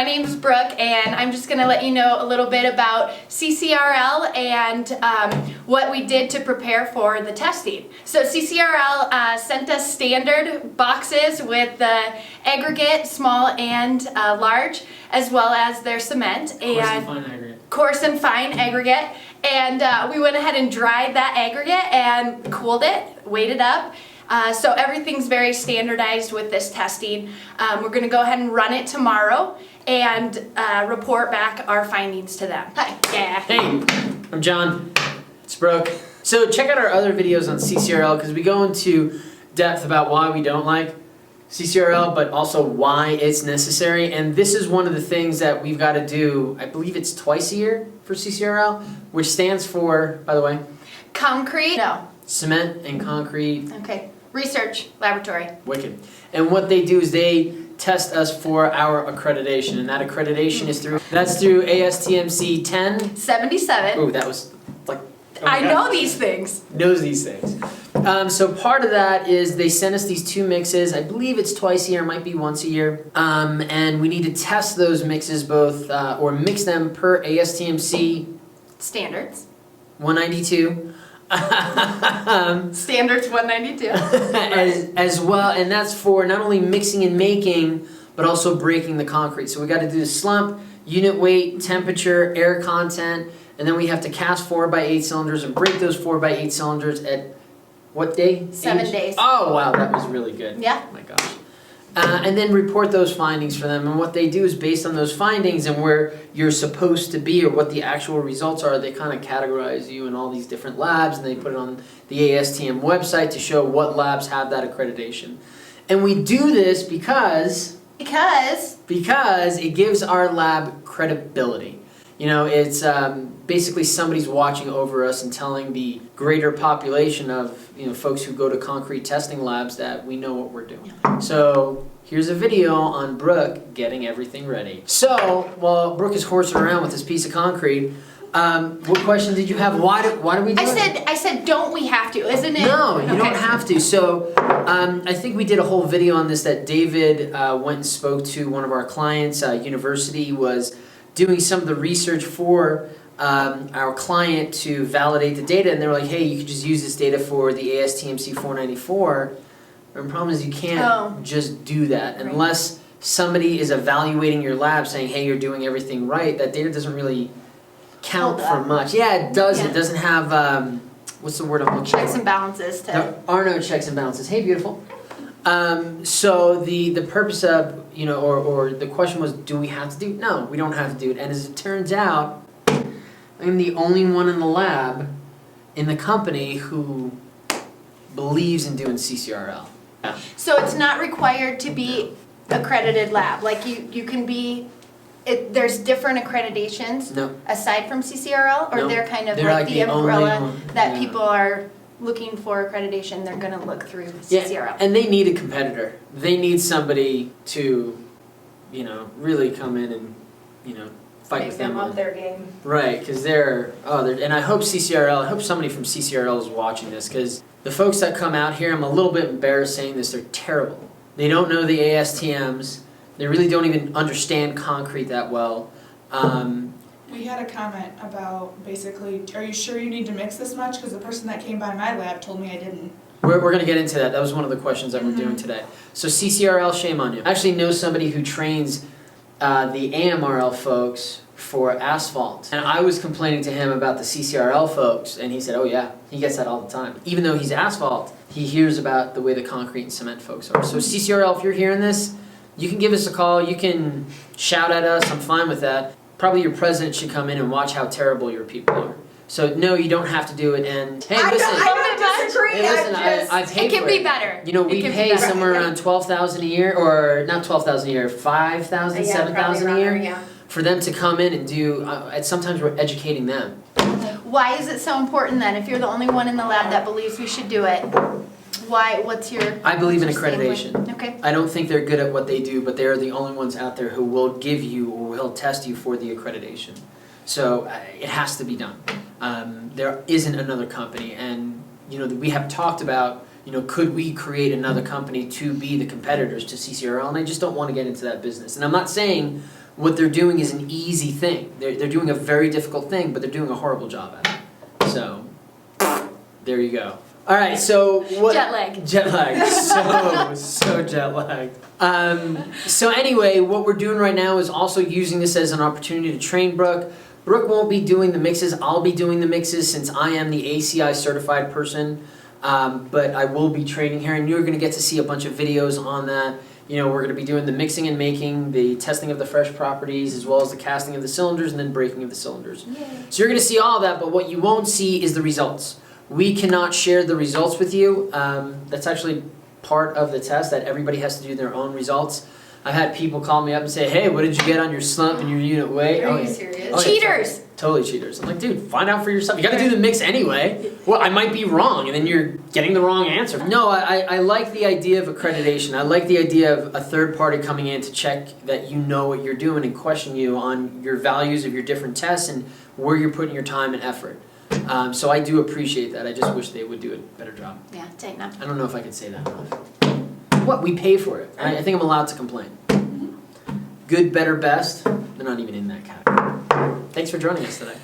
my name is Brooke, and I'm just going to let you know a little bit about CCRL and what we did to prepare for the testing. So CCRL sent us standard boxes with the aggregate, small and large, as well as their cement. Coarse and fine aggregate. And we went ahead and dried that aggregate and cooled it, weighed it up. So everything's very standardized with this testing. We're going to go ahead and run it tomorrow and report back our findings to them. Hi. Yeah. Hey, I'm Jon. It's Brooke. So check out our other videos on CCRL because we go into depth about why we don't like CCRL, but also why it's necessary. And this is one of the things that we've got to do. I believe it's twice a year for CCRL, which stands for, by the way, Concrete? No. Cement and concrete. Okay. Research laboratory. Wicked. And what they do is they test us for our accreditation, and that accreditation is through ASTMC 1077. Ooh, that was like. Oh I know these things. Knows these things. So part of that is they send us these two mixes. I believe it's twice a year, might be once a year. And we need to test those mixes both, or mix them per ASTMC standards. 192. Standards 192. as well, and that's for not only mixing and making, but also breaking the concrete. So we got to do the slump, unit weight, temperature, air content, and then we have to cast 4x8 cylinders and break those 4x8 cylinders at what day? 7 days. Oh wow, that was really good. Yeah. Oh my gosh. And then report those findings for them. And what they do is based on those findings and where you're supposed to be or what the actual results are, they kind of categorize you in all these different labs and they put it on the ASTM website to show what labs have that accreditation. And we do this because it gives our lab credibility. You know, it's basically somebody's watching over us and telling the greater population of folks who go to concrete testing labs that we know what we're doing. So here's a video on Brooke getting everything ready. So while Brooke is horsing around with this piece of concrete, what question did you have? Why do we do it? I said, don't we have to? Isn't it? No, you don't have to. So I think we did a whole video on this that David went and spoke to one of our clients. University was doing some of the research for our client to validate the data, and they were like, hey, you could just use this data for the ASTMC 494. And the problem is you can't just do that unless somebody is evaluating your lab saying, hey, you're doing everything right. That data doesn't really count for much. Yeah, it does. Yeah. It doesn't have, what's the word I'm looking for? Checks and balances. There are no checks and balances. Hey, beautiful. So the purpose of, or the question was, do we have to do it? No, we don't have to do it. And as it turns out, I'm the only one in the lab, in the company, who believes in doing CCRL. Yeah. So it's not required to be accredited lab. Like you can be, there's different accreditations aside from CCRL, or they're kind of like the umbrella that people are looking for accreditation. They're going to look through CCRL. Yeah, and they need a competitor. They need somebody to, really come in and, fight with them up their game. Right, because and I hope somebody from CCRL is watching this, because the folks that come out here, I'm a little bit embarrassed saying this, they're terrible. They don't know the ASTMs. They really don't even understand concrete that well. We had a comment about basically, are you sure you need to mix this much? Because the person that came by my lab told me I didn't. We're going to get into that. That was one of the questions that we're doing today. So CCRL, shame on you. I actually know somebody who trains the AMRL folks for asphalt. And I was complaining to him about the CCRL folks, and he said, oh yeah, he gets that all the time. Even though he's asphalt, he hears about the way the concrete and cement folks are. So CCRL, if you're hearing this, you can give us a call. You can shout at us. I'm fine with that. Probably your president should come in and watch how terrible your people are. So no, you don't have to do it. And hey, listen, I don't disagree. Hey, listen, I pay it can be better. We pay somewhere around $12,000 a year, or not $12,000 a year, $5,000, $7,000 a year. Yeah. For them to come in and do, sometimes we're educating them. Why is it so important then? If you're the only one in the lab that believes we should do it, what's your... I believe in accreditation. Okay. I don't think they're good at what they do, but they are the only ones out there who will give you or will test you for the accreditation. So it has to be done. There isn't another company, and we have talked about, could we create another company to be the competitors to CCRL, and I just don't want to get into that business. And I'm not saying what they're doing is an easy thing. They're doing a very difficult thing, but they're doing a horrible job at it. So, there you go. All right, so what? Jet lag. Jet lag. So jet lagged. So anyway, what we're doing right now is also using this as an opportunity to train Brooke. Brooke won't be doing the mixes. I'll be doing the mixes since I am the ACI certified person. But I will be training her, and you're going to get to see a bunch of videos on that. You know, we're going to be doing the mixing and making, the testing of the fresh properties, as well as the casting of the cylinders and then breaking of the cylinders. Yay. So you're going to see all that, but what you won't see is the results. We cannot share the results with you. That's actually part of the test, that everybody has to do their own results. I've had people call me up and say, hey, what did you get on your slump and your unit weight? Are you serious? Oh, yeah. Cheaters! Totally cheaters. I'm like, dude, find out for yourself. You got to do the mix anyway. Well, I might be wrong, and then you're getting the wrong answer. No, I like the idea of accreditation. I like the idea of a third party coming in to check that you know what you're doing and question you on your values of your different tests and where you're putting your time and effort. So I do appreciate that. I just wish they would do a better job. Yeah, take that. I don't know if I can say that enough. What? We pay for it. I think I'm allowed to complain. Good, better, best. They're not even in that category. Thanks for joining us today.